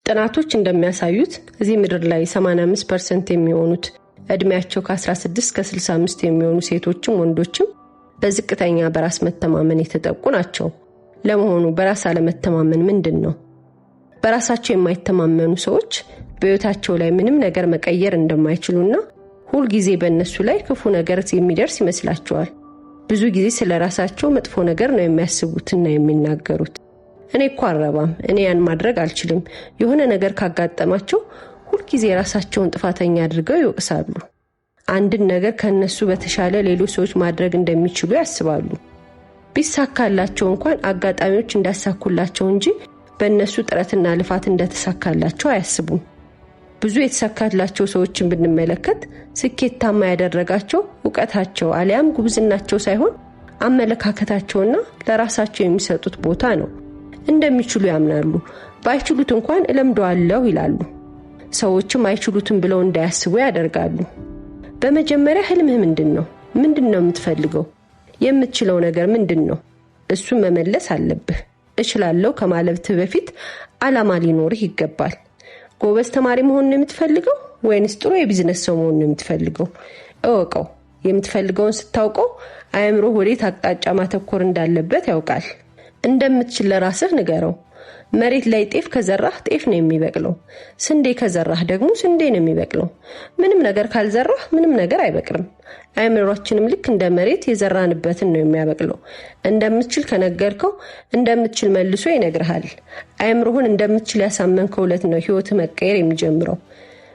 ጥናቶች እንደሚያሳዩት እዚህ ምድር ላይ 85% የሚሆኑት እድሜያቸው ከ16 እስከ 65 የሚሆኑ ሴቶችም ወንዶችም በዝቅተኛ በራስ መተማመን የተጠቁ ናቸው። ለመሆኑ በራስ አለመተማመን ምንድን ነው? በራሳቸው የማይተማመኑ ሰዎች በህይወታቸው ላይ ምንም ነገር መቀየር እንደማይችሉና ሁል ጊዜ በእነሱ ላይ ክፉ ነገር የሚደርስ ይመስላቸዋል። ብዙ ጊዜ ስለ ራሳቸው መጥፎ ነገር ነው የሚያስቡትና የሚናገሩት። እኔ እኮ አልረባም፣ እኔ ያን ማድረግ አልችልም። የሆነ ነገር ካጋጠማቸው ሁል ጊዜ ራሳቸውን ጥፋተኛ አድርገው ይወቅሳሉ። አንድን ነገር ከነሱ በተሻለ ሌሎች ሰዎች ማድረግ እንደሚችሉ ያስባሉ። ቢሳካላቸው እንኳን አጋጣሚዎች እንዳሳኩላቸው እንጂ በእነሱ ጥረትና ልፋት እንደተሳካላቸው አያስቡም። ብዙ የተሳካላቸው ሰዎችን ብንመለከት ስኬታማ ያደረጋቸው ዕውቀታቸው አሊያም ጉብዝናቸው ሳይሆን አመለካከታቸውና ለራሳቸው የሚሰጡት ቦታ ነው። እንደሚችሉ ያምናሉ። ባይችሉት እንኳን እለምደዋለሁ ይላሉ። ሰዎችም አይችሉትም ብለው እንዳያስቡ ያደርጋሉ። በመጀመሪያ ህልምህ ምንድነው? ምንድነው የምትፈልገው? የምትችለው ነገር ምንድነው? እሱን መመለስ አለብህ። እችላለሁ ከማለትህ በፊት ዓላማ ሊኖርህ ይገባል። ጎበዝ ተማሪ መሆን ነው የምትፈልገው ወይንስ ጥሩ የቢዝነስ ሰው መሆን ነው የምትፈልገው? እወቀው። የምትፈልገውን ስታውቀው አእምሮህ ወዴት አቅጣጫ ማተኮር እንዳለበት ያውቃል። እንደምትችል ለራስህ ንገረው። መሬት ላይ ጤፍ ከዘራህ ጤፍ ነው የሚበቅለው። ስንዴ ከዘራህ ደግሞ ስንዴ ነው የሚበቅለው። ምንም ነገር ካልዘራህ ምንም ነገር አይበቅልም። አእምሮአችንም ልክ እንደ መሬት የዘራንበትን ነው የሚያበቅለው። እንደምትችል ከነገርከው እንደምትችል መልሶ ይነግርሃል። አእምሮህን እንደምትችል ያሳመንከው ዕለት ነው ህይወት መቀየር የሚጀምረው።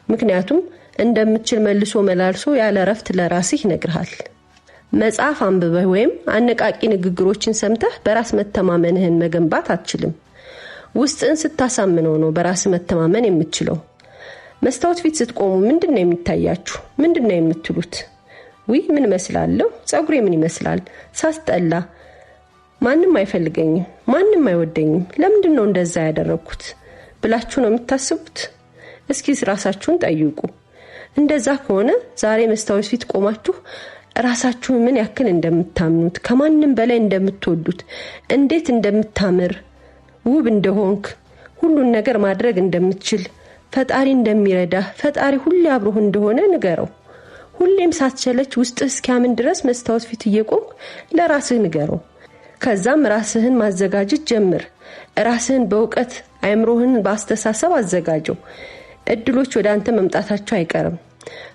ምክንያቱም እንደምትችል መልሶ መላልሶ ያለ ረፍት ለራስህ ይነግርሃል። መጽሐፍ አንብበህ ወይም አነቃቂ ንግግሮችን ሰምተህ በራስ መተማመንህን መገንባት አትችልም። ውስጥን ስታሳምነው ነው በራስ መተማመን የምትችለው። መስታወት ፊት ስትቆሙ ምንድነው የሚታያችሁ? ምንድነው የምትሉት? ውይ ምን መስላለሁ? ጸጉሬ ምን ይመስላል? ሳስጠላ፣ ማንም አይፈልገኝም፣ ማንም አይወደኝም፣ ለምንድነው እንደዛ ያደረኩት ብላችሁ ነው የምታስቡት? እስኪ ራሳችሁን ጠይቁ። እንደዛ ከሆነ ዛሬ መስታወት ፊት ቆማችሁ ራሳችሁ ምን ያክል እንደምታምኑት፣ ከማንም በላይ እንደምትወዱት፣ እንዴት እንደምታምር ውብ እንደሆንክ፣ ሁሉን ነገር ማድረግ እንደምትችል፣ ፈጣሪ እንደሚረዳ፣ ፈጣሪ ሁሌ አብሮህ እንደሆነ ንገረው። ሁሌም ሳትቸለች ውስጥህ እስኪያምን ድረስ መስታወት ፊት እየቆምክ ለራስህ ንገረው። ከዛም ራስህን ማዘጋጀት ጀምር። ራስህን በእውቀት አእምሮህን በአስተሳሰብ አዘጋጀው። እድሎች ወደ አንተ መምጣታቸው አይቀርም።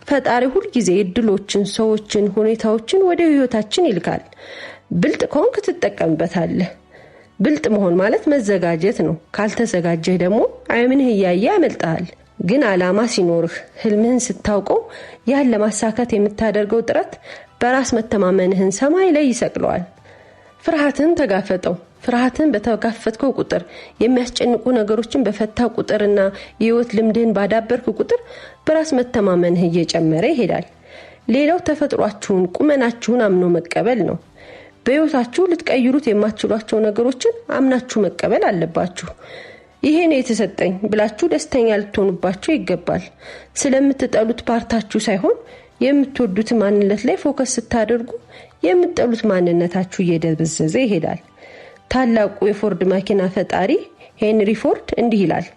ፈጣሪ ሁል ጊዜ እድሎችን፣ ሰዎችን፣ ሁኔታዎችን ወደ ህይወታችን ይልካል። ብልጥ ከሆንክ ትጠቀምበታለህ። ብልጥ መሆን ማለት መዘጋጀት ነው። ካልተዘጋጀህ ደግሞ አይምንህ እያየ ያመልጣል። ግን ዓላማ ሲኖርህ፣ ህልምህን ስታውቀው ያን ለማሳካት የምታደርገው ጥረት በራስ መተማመንህን ሰማይ ላይ ይሰቅለዋል። ፍርሃትን ተጋፈጠው። ፍርሃትን በተጋፈጥከው ቁጥር፣ የሚያስጨንቁ ነገሮችን በፈታ ቁጥርና የህይወት ልምድህን ባዳበርክ ቁጥር በራስ መተማመንህ እየጨመረ ይሄዳል። ሌላው ተፈጥሯችሁን፣ ቁመናችሁን አምኖ መቀበል ነው። በህይወታችሁ ልትቀይሩት የማትችሏቸው ነገሮችን አምናችሁ መቀበል አለባችሁ። ይሄ ነው የተሰጠኝ ብላችሁ ደስተኛ ልትሆኑባቸው ይገባል። ስለምትጠሉት ፓርታችሁ ሳይሆን የምትወዱት ማንነት ላይ ፎከስ ስታደርጉ የምትጠሉት ማንነታችሁ እየደበዘዘ ይሄዳል። ታላቁ የፎርድ መኪና ፈጣሪ ሄንሪ ፎርድ እንዲህ ይላል፣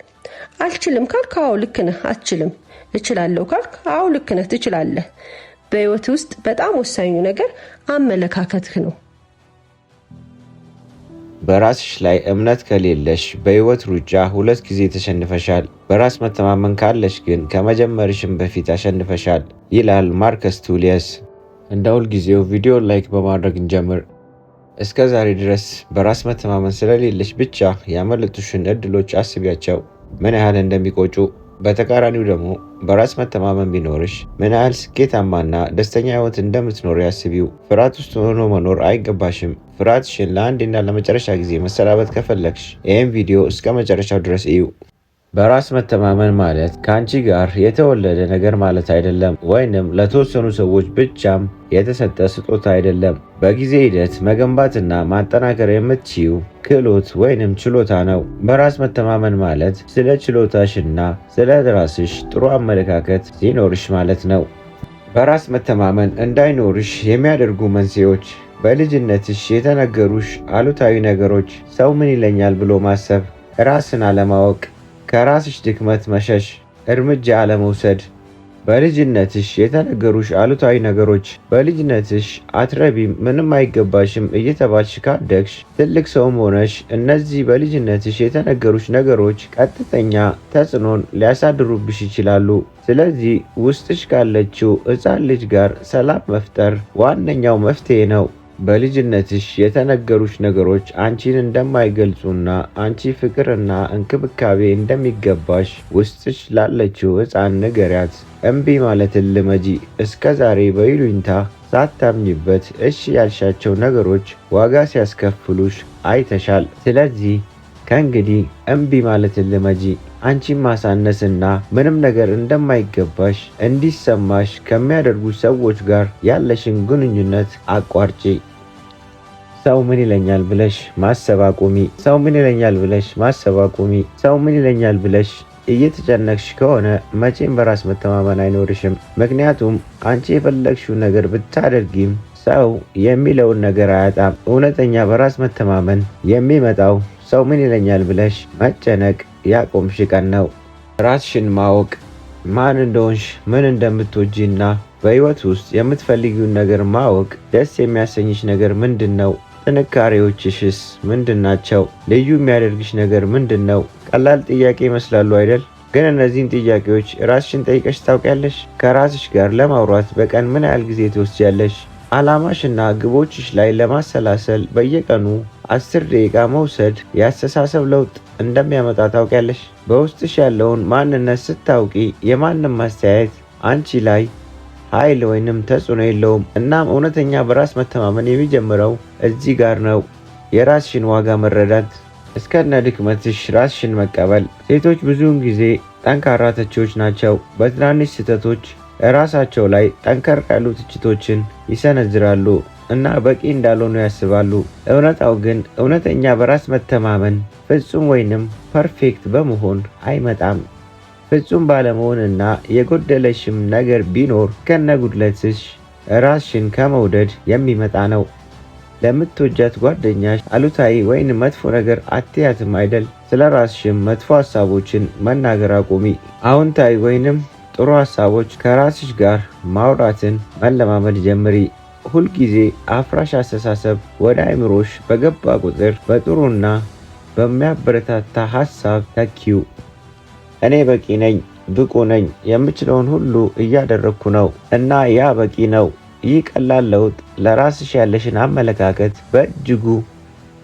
አልችልም ካልክ አዎ ልክ ነህ አትችልም፣ እችላለሁ ካልክ አዎ ልክ ነህ ትችላለህ። በህይወት ውስጥ በጣም ወሳኙ ነገር አመለካከትህ ነው። በራስሽ ላይ እምነት ከሌለሽ በህይወት ሩጫ 2 ጊዜ ተሸንፈሻል። በራስ መተማመን ካለሽ ግን ከመጀመርሽም በፊት አሸንፈሻል ይላል ማርከስ ቱሊየስ። እንደ ሁልጊዜው ቪዲዮ ላይክ በማድረግ እንጀምር። እስከ ዛሬ ድረስ በራስ መተማመን ስለሌለሽ ብቻ ያመለጡሽን እድሎች አስቢያቸው፣ ምን ያህል እንደሚቆጩ። በተቃራኒው ደግሞ በራስ መተማመን ቢኖርሽ ምን ያህል ስኬታማና ደስተኛ ህይወት እንደምትኖር ያስቢው። ፍርሃት ውስጥ ሆኖ መኖር አይገባሽም። ፍርሃትሽን ለአንዴና ለመጨረሻ ጊዜ መሰናበት ከፈለግሽ ይህን ቪዲዮ እስከ መጨረሻው ድረስ እዩ። በራስ መተማመን ማለት ከአንቺ ጋር የተወለደ ነገር ማለት አይደለም፣ ወይንም ለተወሰኑ ሰዎች ብቻም የተሰጠ ስጦታ አይደለም። በጊዜ ሂደት መገንባትና ማጠናከር የምትችይው ክህሎት ወይንም ችሎታ ነው። በራስ መተማመን ማለት ስለ ችሎታሽና ስለ ራስሽ ጥሩ አመለካከት ሲኖርሽ ማለት ነው። በራስ መተማመን እንዳይኖርሽ የሚያደርጉ መንስኤዎች በልጅነትሽ የተነገሩሽ አሉታዊ ነገሮች፣ ሰው ምን ይለኛል ብሎ ማሰብ፣ ራስን አለማወቅ፣ ከራስሽ ድክመት መሸሽ፣ እርምጃ አለመውሰድ። በልጅነትሽ የተነገሩሽ አሉታዊ ነገሮች፣ በልጅነትሽ አትረቢም፣ ምንም አይገባሽም እየተባልሽ ካደግሽ ትልቅ ሰውም ሆነሽ እነዚህ በልጅነትሽ የተነገሩሽ ነገሮች ቀጥተኛ ተጽዕኖን ሊያሳድሩብሽ ይችላሉ። ስለዚህ ውስጥሽ ካለችው ሕፃን ልጅ ጋር ሰላም መፍጠር ዋነኛው መፍትሄ ነው። በልጅነትሽ የተነገሩሽ ነገሮች አንቺን እንደማይገልጹና አንቺ ፍቅርና እንክብካቤ እንደሚገባሽ ውስጥሽ ላለችው ሕፃን ንገሪያት። እምቢ ማለትን ልመጂ። እስከ ዛሬ በይሉኝታ ሳታምኝበት እሺ ያልሻቸው ነገሮች ዋጋ ሲያስከፍሉሽ አይተሻል። ስለዚህ ከእንግዲህ እምቢ ማለትን ልመጂ። አንቺን ማሳነስና ምንም ነገር እንደማይገባሽ እንዲሰማሽ ከሚያደርጉ ሰዎች ጋር ያለሽን ግንኙነት አቋርጪ። ሰው ምን ይለኛል ብለሽ ማሰብ አቁሚ። ሰው ምን ይለኛል ብለሽ ማሰብ አቁሚ። ሰው ምን ይለኛል ብለሽ እየተጨነቅሽ ከሆነ መቼም በራስ መተማመን አይኖርሽም። ምክንያቱም አንቺ የፈለግሽው ነገር ብታደርጊም ሰው የሚለውን ነገር አያጣም። እውነተኛ በራስ መተማመን የሚመጣው ሰው ምን ይለኛል ብለሽ መጨነቅ ያቆምሽ ቀን ነው። ራስሽን ማወቅ፣ ማን እንደሆንሽ፣ ምን እንደምትወጂና በህይወት ውስጥ የምትፈልጊውን ነገር ማወቅ። ደስ የሚያሰኝሽ ነገር ምንድን ነው? ጥንካሬዎችሽስ ምንድን ናቸው? ልዩ የሚያደርግሽ ነገር ምንድን ነው? ቀላል ጥያቄ ይመስላሉ አይደል? ግን እነዚህን ጥያቄዎች ራስሽን ጠይቀሽ ታውቂያለሽ? ከራስሽ ጋር ለማውራት በቀን ምን ያህል ጊዜ ትወስጃለሽ? ዓላማሽና ግቦችሽ ላይ ለማሰላሰል በየቀኑ 10 ደቂቃ መውሰድ የአስተሳሰብ ለውጥ እንደሚያመጣ ታውቂያለሽ? በውስጥሽ ያለውን ማንነት ስታውቂ የማንም አስተያየት አንቺ ላይ ኃይል ወይንም ተጽዕኖ የለውም። እናም እውነተኛ በራስ መተማመን የሚጀምረው እዚህ ጋር ነው። የራስሽን ዋጋ መረዳት፣ እስከነ ድክመትሽ ራስሽን መቀበል። ሴቶች ብዙውን ጊዜ ጠንካራ ተቺዎች ናቸው። በትናንሽ ስህተቶች ራሳቸው ላይ ጠንከር ያሉ ትችቶችን ይሰነዝራሉ እና በቂ እንዳልሆኑ ያስባሉ። እውነታው ግን እውነተኛ በራስ መተማመን ፍጹም ወይንም ፐርፌክት በመሆን አይመጣም። ፍጹም ባለመሆንና የጎደለሽም ነገር ቢኖር ከነጉድለትሽ ራስሽን ከመውደድ የሚመጣ ነው። ለምትወጃት ጓደኛሽ አሉታዊ ወይንም መጥፎ ነገር አትያትም አይደል? ስለ ራስሽም መጥፎ ሀሳቦችን መናገር አቁሚ። አዎንታዊ ወይንም ጥሩ ሀሳቦች ከራስሽ ጋር ማውራትን መለማመድ ጀምሪ። ሁልጊዜ አፍራሽ አስተሳሰብ ወደ አእምሮሽ በገባ ቁጥር በጥሩና በሚያበረታታ ሀሳብ ተኪው። እኔ በቂ ነኝ፣ ብቁ ነኝ፣ የምችለውን ሁሉ እያደረግኩ ነው እና ያ በቂ ነው። ይህ ቀላል ለውጥ ለራስሽ ያለሽን አመለካከት በእጅጉ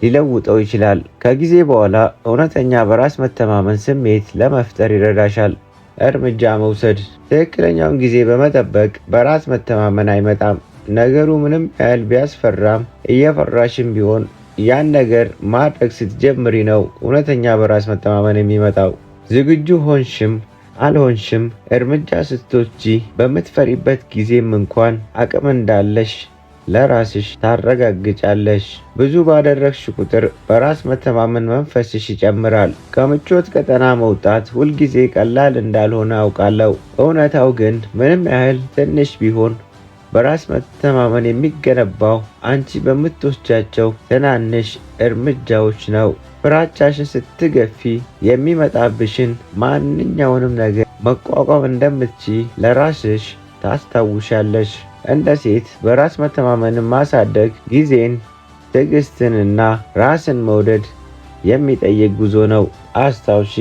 ሊለውጠው ይችላል። ከጊዜ በኋላ እውነተኛ በራስ መተማመን ስሜት ለመፍጠር ይረዳሻል። እርምጃ መውሰድ። ትክክለኛውን ጊዜ በመጠበቅ በራስ መተማመን አይመጣም። ነገሩ ምንም ያህል ቢያስፈራም እየፈራሽም ቢሆን ያን ነገር ማድረግ ስትጀምሪ ነው እውነተኛ በራስ መተማመን የሚመጣው። ዝግጁ ሆንሽም አልሆንሽም እርምጃ ስትወስጂ በምትፈሪበት ጊዜም እንኳን አቅም እንዳለሽ ለራስሽ ታረጋግጫለሽ። ብዙ ባደረግሽ ቁጥር በራስ መተማመን መንፈስሽ ይጨምራል። ከምቾት ቀጠና መውጣት ሁልጊዜ ቀላል እንዳልሆነ አውቃለሁ። እውነታው ግን ምንም ያህል ትንሽ ቢሆን በራስ መተማመን የሚገነባው አንቺ በምትወስጃቸው ትናንሽ እርምጃዎች ነው። ፍራቻሽን ስትገፊ የሚመጣብሽን ማንኛውንም ነገር መቋቋም እንደምትችይ ለራስሽ ታስታውሻለሽ። እንደ ሴት በራስ መተማመንን ማሳደግ ጊዜን፣ ትዕግስትንና ራስን መውደድ የሚጠይቅ ጉዞ ነው። አስታውሺ፣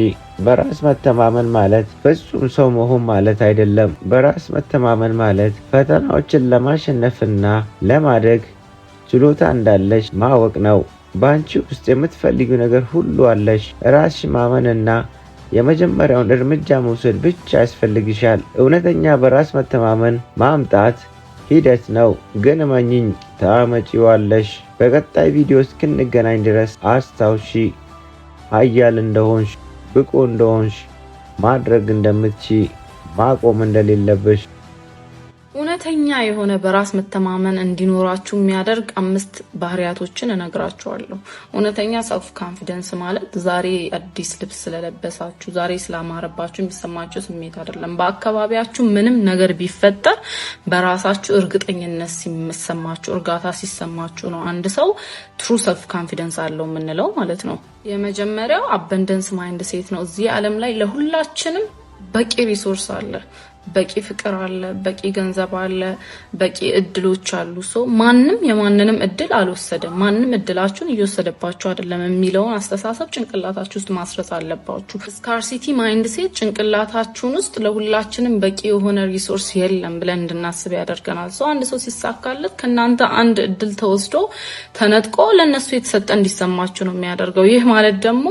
በራስ መተማመን ማለት ፍጹም ሰው መሆን ማለት አይደለም። በራስ መተማመን ማለት ፈተናዎችን ለማሸነፍና ለማደግ ችሎታ እንዳለሽ ማወቅ ነው። በአንቺ ውስጥ የምትፈልጊው ነገር ሁሉ አለሽ። ራስሽ ማመንና የመጀመሪያውን እርምጃ መውሰድ ብቻ ያስፈልግሻል። እውነተኛ በራስ መተማመን ማምጣት ሂደት ነው፣ ግን እመኚኝ ታመጪዋለሽ። በቀጣይ ቪዲዮ እስክንገናኝ ድረስ አስታውሺ፣ ኃያል እንደሆንሽ፣ ብቁ እንደሆንሽ፣ ማድረግ እንደምትችይ፣ ማቆም እንደሌለብሽ እውነተኛ የሆነ በራስ መተማመን እንዲኖራችሁ የሚያደርግ 5 ባህሪያቶችን እነግራችኋለሁ። እውነተኛ ሰልፍ ኮንፊደንስ ማለት ዛሬ አዲስ ልብስ ስለለበሳችሁ ዛሬ ስላማረባችሁ የሚሰማችሁ ስሜት አይደለም። በአካባቢያችሁ ምንም ነገር ቢፈጠር በራሳችሁ እርግጠኝነት ሲሰማችሁ፣ እርጋታ ሲሰማችሁ ነው አንድ ሰው ትሩ ሰልፍ ኮንፊደንስ አለው የምንለው ማለት ነው። የመጀመሪያው አበንደንስ ማይንድ ሴት ነው። እዚህ ዓለም ላይ ለሁላችንም በቂ ሪሶርስ አለ፣ በቂ ፍቅር አለ፣ በቂ ገንዘብ አለ፣ በቂ እድሎች አሉ። ማንም የማንንም እድል አልወሰደም፣ ማንም እድላችሁን እየወሰደባችሁ አይደለም የሚለውን አስተሳሰብ ጭንቅላታችሁ ውስጥ ማስረጽ አለባችሁ። ስካርሲቲ ማይንድ ሴት ጭንቅላታችሁን ውስጥ ለሁላችንም በቂ የሆነ ሪሶርስ የለም ብለን እንድናስብ ያደርገናል። አንድ ሰው ሲሳካለት ከእናንተ አንድ እድል ተወስዶ ተነጥቆ ለነሱ የተሰጠ እንዲሰማችሁ ነው የሚያደርገው። ይህ ማለት ደግሞ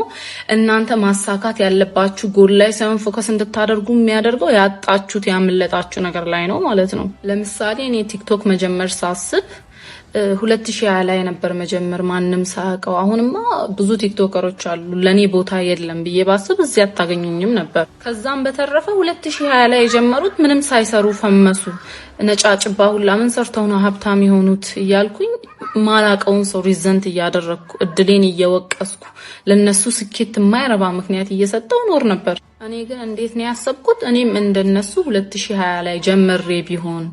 እናንተ ማሳካት ያለባችሁ ጎል ላይ ሳይሆን ፎከስ እንድታደርጉ የሚያደርገው ያጣችሁ ያመለጣችሁ ነገር ላይ ነው ማለት ነው። ለምሳሌ እኔ ቲክቶክ መጀመር ሳስብ 2020 ላይ ነበር መጀመር ማንም ሳያውቀው። አሁንማ ብዙ ቲክቶከሮች አሉ፣ ለኔ ቦታ የለም ብዬ ባስብ እዚህ አታገኙኝም ነበር። ከዛም በተረፈ 2020 ላይ የጀመሩት ምንም ሳይሰሩ ፈመሱ። ነጫጭባ ሁላ ምን ሰርተው ነው ሀብታም የሆኑት እያልኩኝ ማላቀውን ሰው ሪዘንት እያደረግኩ እድሌን እየወቀስኩ ለነሱ ስኬት የማይረባ ምክንያት እየሰጠው ኖር ነበር። እኔ ግን እንዴት ነው ያሰብኩት? እኔም እንደነሱ 2020 ላይ ጀመሬ ቢሆን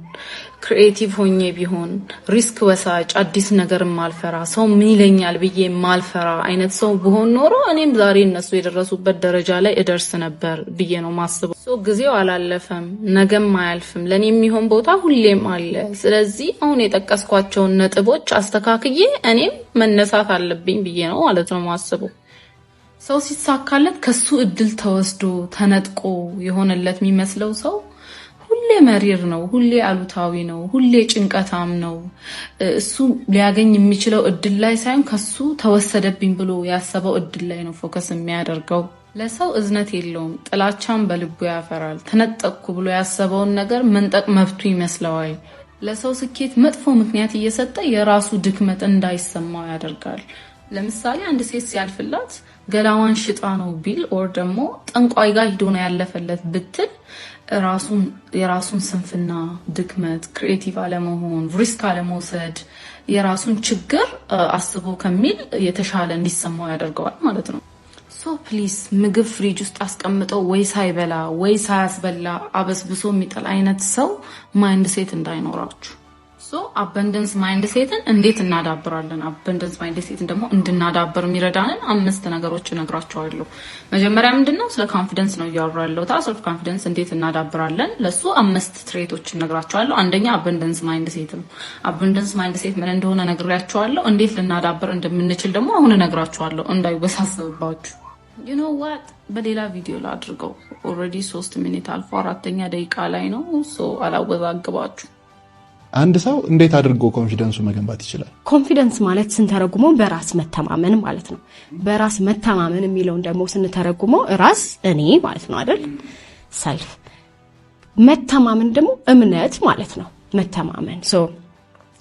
ክሪኤቲቭ ሆኜ ቢሆን ሪስክ ወሳጭ አዲስ ነገር ማልፈራ ሰው ምን ይለኛል ብዬ ማልፈራ አይነት ሰው ብሆን ኖሮ እኔም ዛሬ እነሱ የደረሱበት ደረጃ ላይ እደርስ ነበር ብዬ ነው ማስበው። ጊዜው አላለፈም፣ ነገም አያልፍም። ለኔ የሚሆን ቦታ ሁሌም አለ። ስለዚህ አሁን የጠቀስኳቸውን ነጥቦች አስተካክዬ እኔም መነሳት አለብኝ ብዬ ነው ማለት ነው ማስበው። ሰው ሲሳካለት ከሱ እድል ተወስዶ ተነጥቆ የሆነለት የሚመስለው ሰው ሁሌ መሪር ነው፣ ሁሌ አሉታዊ ነው፣ ሁሌ ጭንቀታም ነው። እሱ ሊያገኝ የሚችለው እድል ላይ ሳይሆን ከሱ ተወሰደብኝ ብሎ ያሰበው እድል ላይ ነው ፎከስ የሚያደርገው። ለሰው እዝነት የለውም፣ ጥላቻም በልቡ ያፈራል። ተነጠቅኩ ብሎ ያሰበውን ነገር መንጠቅ መብቱ ይመስለዋል። ለሰው ስኬት መጥፎ ምክንያት እየሰጠ የራሱ ድክመት እንዳይሰማው ያደርጋል። ለምሳሌ አንድ ሴት ሲያልፍላት ገላዋን ሽጣ ነው ቢል ኦር ደግሞ ጠንቋይ ጋር ሂዶ ነው ያለፈለት ብትል የራሱን ስንፍና፣ ድክመት፣ ክሪኤቲቭ አለመሆን፣ ሪስክ አለመውሰድ፣ የራሱን ችግር አስቦ ከሚል የተሻለ እንዲሰማው ያደርገዋል ማለት ነው። ፕሊዝ ምግብ ፍሪጅ ውስጥ አስቀምጠው ወይ ሳይበላ ወይ ሳያስበላ አበስብሶ የሚጠል አይነት ሰው ማይንድ ሴት እንዳይኖራችሁ። አበንደንስ ማይንድ ሴትን እንዴት እናዳብራለን? አበንደንስ ማይንድ ሴትን ደግሞ እንድናዳብር የሚረዳንን 5 ነገሮች እነግራችኋለሁ። መጀመሪያ ምንድነው? ስለ ኮንፊደንስ ነው እያወራለሁ። ሰልፍ ኮንፊደንስ እንዴት እናዳብራለን? ለሱ 5 ትሬቶች እነግራችኋለሁ። አንደኛ አበንደንስ ማይንድ ሴት ነው። አበንደንስ ማይንድ ሴት ምን እንደሆነ እነግራችኋለሁ። እንዴት ልናዳብር እንደምንችል ደግሞ አሁን እነግራችኋለሁ እንዳይወሳሰብባችሁ። you know what በሌላ ቪዲዮ ላድርገው። ኦልሬዲ 3 ሚኒት አልፎ 4ኛ ደቂቃ ላይ ነው። አላወዛግባችሁ። አንድ ሰው እንዴት አድርጎ ኮንፊደንሱ መገንባት ይችላል? ኮንፊደንስ ማለት ስንተረጉመው በራስ መተማመን ማለት ነው። በራስ መተማመን የሚለውን ደግሞ ስንተረጉመው ራስ እኔ ማለት ነው አይደል? ሰልፍ መተማመን ደግሞ እምነት ማለት ነው። መተማመን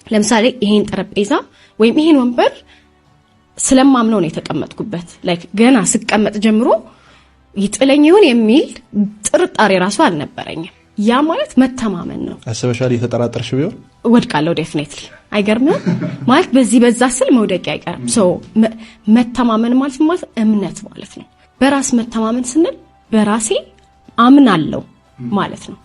ለምሳሌ ይሄን ጠረጴዛ ወይም ይሄን ወንበር ስለማምነው ነው የተቀመጥኩበት። ላይክ ገና ስቀመጥ ጀምሮ ይጥለኝ ይሆን የሚል ጥርጣሬ ራሱ አልነበረኝም። ያ ማለት መተማመን ነው። አስበሻል? የተጠራጠርሽ ቢሆን ወድቃለሁ ዴፊኒትሊ። አይገርምም? ማለት በዛ ስል መውደቅ አይቀርም። መተማመን ማለት እምነት ማለት ነው። በራስ መተማመን ስንል በራሴ አምናለሁ ማለት ነው።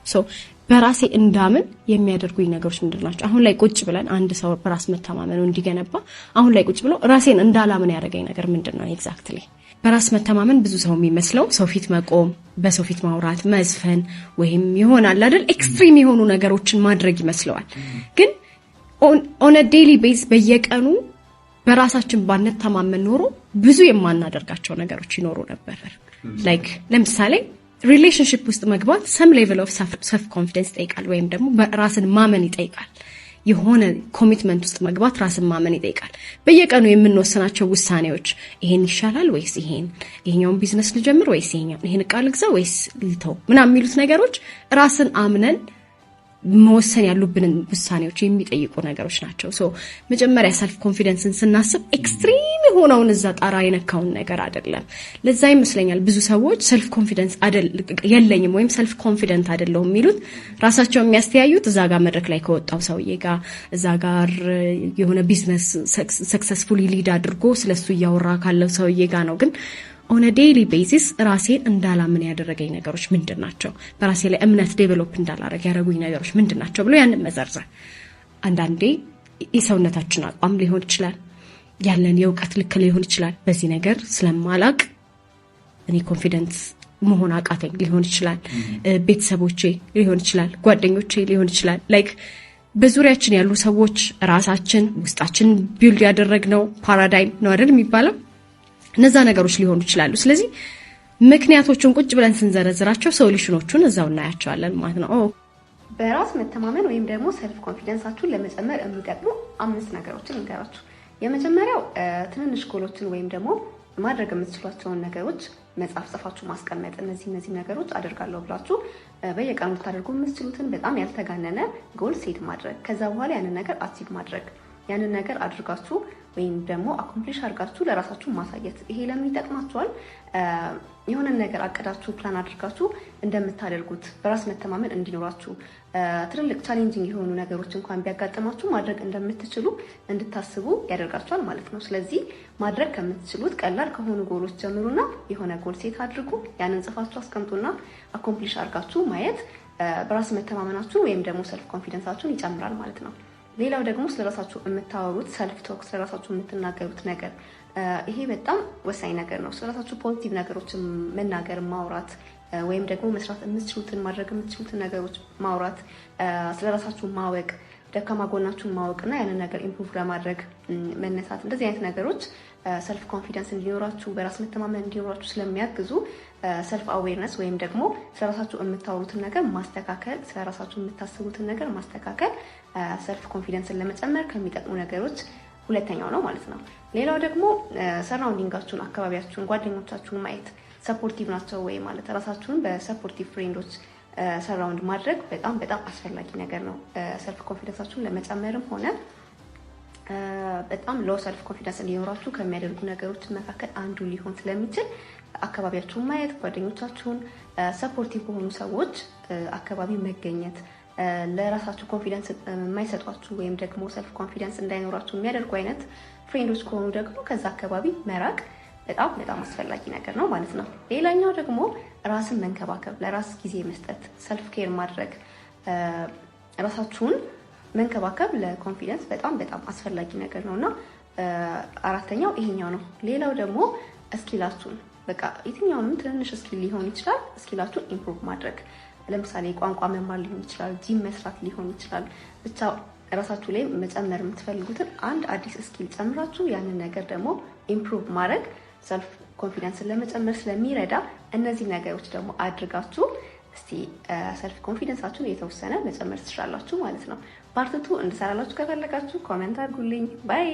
በራሴ እንዳምን የሚያደርጉኝ ነገሮች ምንድናቸው? አሁን ላይ ቁጭ ብለን አንድ ሰው በራስ መተማመኑ እንዲገነባ አሁን ላይ ቁጭ ብሎ ራሴን እንዳላምን ያደረገኝ ነገር ምንድነው? ኤግዛክትሊ በራስ መተማመን ብዙ ሰው የሚመስለው ሰው ፊት መቆም፣ በሰው ፊት ማውራት፣ መዝፈን ወይም ይሆናል አይደል ኤክስትሪም የሆኑ ነገሮችን ማድረግ ይመስለዋል። ግን ኦን አ ዴይሊ ቤዝ በየቀኑ በራሳችን ባንተማመን ኖሮ ብዙ የማናደርጋቸው ነገሮች ይኖሩ ነበር። ላይክ ለምሳሌ ሪሌሽንሺፕ ውስጥ መግባት ሰም ሌቨል ኦፍ ሰልፍ ኮንፊደንስ ይጠይቃል፣ ወይም ደግሞ ራስን ማመን ይጠይቃል። የሆነ ኮሚትመንት ውስጥ መግባት ራስን ማመን ይጠይቃል። በየቀኑ የምንወስናቸው ውሳኔዎች ይሄን ይሻላል ወይስ ይሄኛውን ቢዝነስ ልጀምር ወይስ ይሄን ዕቃ ልግዛ ወይስ ልተው ምናምን የሚሉት ነገሮች ራስን አምነን መወሰን ያሉብንን ውሳኔዎች የሚጠይቁ ነገሮች ናቸው። ሶ መጀመሪያ ሰልፍ ኮንፊደንስን ስናስብ ኤክስትሪም የሆነውን እዛ ጣራ የነካውን ነገር አይደለም። ለዛ ይመስለኛል ብዙ ሰዎች ሰልፍ ኮንፊደንስ የለኝም ወይም ሰልፍ ኮንፊደንት አይደለሁም የሚሉት ራሳቸው የሚያስተያዩት እዛ ጋር መድረክ ላይ ከወጣው ሰውዬ ጋር እዛ ጋር የሆነ ቢዝነስ ሰክሰስፉሊ ሊድ አድርጎ ስለሱ እያወራ ካለው ሰውዬ ጋር ነው። ግን on a daily basis ራሴን እንዳላምን ያደረገኝ ነገሮች ምንድናቸው? በራሴ ላይ እምነት ዴቨሎፕ እንዳላረግ ያደረጉኝ ነገሮች ምንድናቸው ብሎ ያንን መዘርዘር። አንዳንዴ የሰውነታችን አቋም ሊሆን ይችላል፣ ያለን የእውቀት ልክ ሊሆን ይችላል። በዚህ ነገር ስለማላቅ እኔ ኮንፊደንስ መሆን አቃተኝ ሊሆን ይችላል። ቤተሰቦቼ ሊሆን ይችላል፣ ጓደኞቼ ሊሆን ይችላል። ላይክ በዙሪያችን ያሉ ሰዎች ራሳችን ውስጣችን ቢልድ ያደረግነው ፓራዳይም ነው አይደል የሚባለው? እነዛ ነገሮች ሊሆኑ ይችላሉ። ስለዚህ ምክንያቶቹን ቁጭ ብለን ስንዘረዝራቸው ሶሉሽኖቹን እዛው እናያቸዋለን ማለት ነው። በራስ መተማመን ወይም ደግሞ ሰልፍ ኮንፊደንሳችሁን ለመጨመር የሚጠቅሙ 5 ነገሮችን እንገራችሁ። የመጀመሪያው ትንንሽ ጎሎችን ወይም ደግሞ ማድረግ የምትችሏቸውን ነገሮች መጻፍ ጽፋችሁ ማስቀመጥ። እነዚህ ነገሮች አደርጋለሁ ብላችሁ በየቀኑ ታደርጉ የምትችሉትን በጣም ያልተጋነነ ጎል ሴት ማድረግ። ከዛ በኋላ ያንን ነገር አቺቭ ማድረግ። ያንን ነገር አድርጋችሁ ወይም ደግሞ አኮምፕሊሽ አድርጋችሁ ለራሳችሁ ማሳየት። ይሄ ለምን ይጠቅማችኋል? የሆነ ነገር አቀዳችሁ ፕላን አድርጋችሁ እንደምታደርጉት በራስ መተማመን እንዲኖራችሁ፣ ትልልቅ ቻሌንጂንግ የሆኑ ነገሮች እንኳን ቢያጋጥማችሁ ማድረግ እንደምትችሉ እንድታስቡ ያደርጋችኋል ማለት ነው። ስለዚህ ማድረግ ከምትችሉት ቀላል ከሆኑ ጎሎች ጀምሩና የሆነ ጎል ሴት አድርጉ። ያንን ጽፋችሁ አስቀምጡና አኮምፕሊሽ አድርጋችሁ ማየት በራስ መተማመናችሁን ወይም ደግሞ ሰልፍ ኮንፊደንሳችሁን ይጨምራል ማለት ነው። ሌላው ደግሞ ስለራሳችሁ የምታወሩት ሰልፍ ቶክ፣ ስለራሳችሁ የምትናገሩት ነገር ይሄ በጣም ወሳኝ ነገር ነው። ስለራሳችሁ ፖዚቲቭ ነገሮችን መናገር፣ ማውራት ወይም ደግሞ መስራት የምትችሉትን ማድረግ የምትችሉትን ነገሮች ማውራት፣ ስለራሳችሁ ማወቅ፣ ደካማ ጎናችሁን ማወቅና ያንን ነገር ኢምፕሩቭ ለማድረግ መነሳት። እንደዚህ አይነት ነገሮች ሰልፍ ኮንፊደንስ እንዲኖራችሁ በራስ መተማመን እንዲኖራችሁ ስለሚያግዙ ሰልፍ አዌርነስ ወይም ደግሞ ስለራሳችሁ የምታወሩትን ነገር ማስተካከል፣ ስለራሳችሁ የምታስቡትን ነገር ማስተካከል ሰልፍ ኮንፊደንስን ለመጨመር ከሚጠቅሙ ነገሮች ሁለተኛው ነው ማለት ነው። ሌላው ደግሞ ሰራውንዲንጋችሁን፣ አካባቢያችሁን፣ ጓደኞቻችሁን ማየት ሰፖርቲቭ ናቸው ወይ ማለት ራሳችሁን በሰፖርቲቭ ፍሬንዶች ሰራውንድ ማድረግ በጣም በጣም አስፈላጊ ነገር ነው። ሰልፍ ኮንፊደንሳችሁን ለመጨመርም ሆነ በጣም ሎ ሰልፍ ኮንፊደንስ እንዲኖራችሁ ከሚያደርጉ ነገሮች መካከል አንዱ ሊሆን ስለሚችል አካባቢያችሁን ማየት፣ ጓደኞቻችሁን፣ ሰፖርቲቭ በሆኑ ሰዎች አካባቢ መገኘት፣ ለራሳችሁ ኮንፊደንስ የማይሰጧችሁ ወይም ደግሞ ሰልፍ ኮንፊደንስ እንዳይኖራችሁ የሚያደርጉ አይነት ፍሬንዶች ከሆኑ ደግሞ ከዛ አካባቢ መራቅ በጣም በጣም አስፈላጊ ነገር ነው ማለት ነው። ሌላኛው ደግሞ ራስን መንከባከብ፣ ለራስ ጊዜ መስጠት፣ ሰልፍ ኬር ማድረግ፣ ራሳችሁን መንከባከብ ለኮንፊደንስ በጣም በጣም አስፈላጊ ነገር ነውና አራተኛው ይሄኛው ነው። ሌላው ደግሞ እስኪላችሁን በቃ የትኛውንም ትንንሽ እስኪል ሊሆን ይችላል፣ እስኪላችሁን ኢምፕሩቭ ማድረግ። ለምሳሌ ቋንቋ መማር ሊሆን ይችላል፣ ጂም መስራት ሊሆን ይችላል። ብቻ ራሳችሁ ላይ መጨመር የምትፈልጉትን አንድ አዲስ እስኪል ጨምራችሁ ያንን ነገር ደግሞ ኢምፕሩቭ ማድረግ ሰልፍ ኮንፊደንስን ለመጨመር ስለሚረዳ እነዚህ ነገሮች ደግሞ አድርጋችሁ እስቲ ሰልፍ ኮንፊደንሳችሁን የተወሰነ መጨመር ትችላላችሁ ማለት ነው። ፓርት 2 እንድሰራላችሁ ከፈለጋችሁ ኮሜንት አድርጉልኝ። ባይ